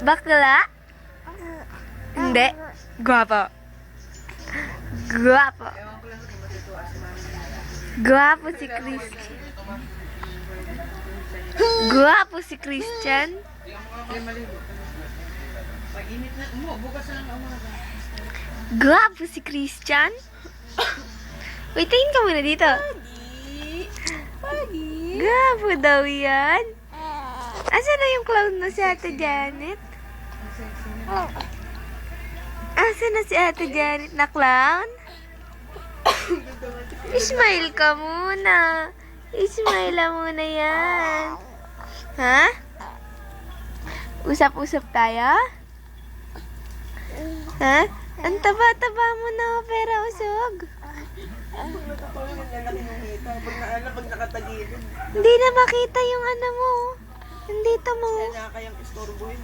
Bakla? Hindi. Guwapo. Guwapo. Guwapo si Christian. Guwapo si Christian. Guwapo si Christian. Wait, tingin ka muna dito. Guwapo daw yan. Asan na yung clown mo si Ate Janet? Asan na si Ate Janet na clown? Ismail ka muna. Ismail muna yan. Ha? Usap-usap tayo? Ha? Ang taba-taba mo na, pero usog. Pag nakatagilid. Hindi na makita yung ano mo. Nandito mo. Kaya kayang istorbohin.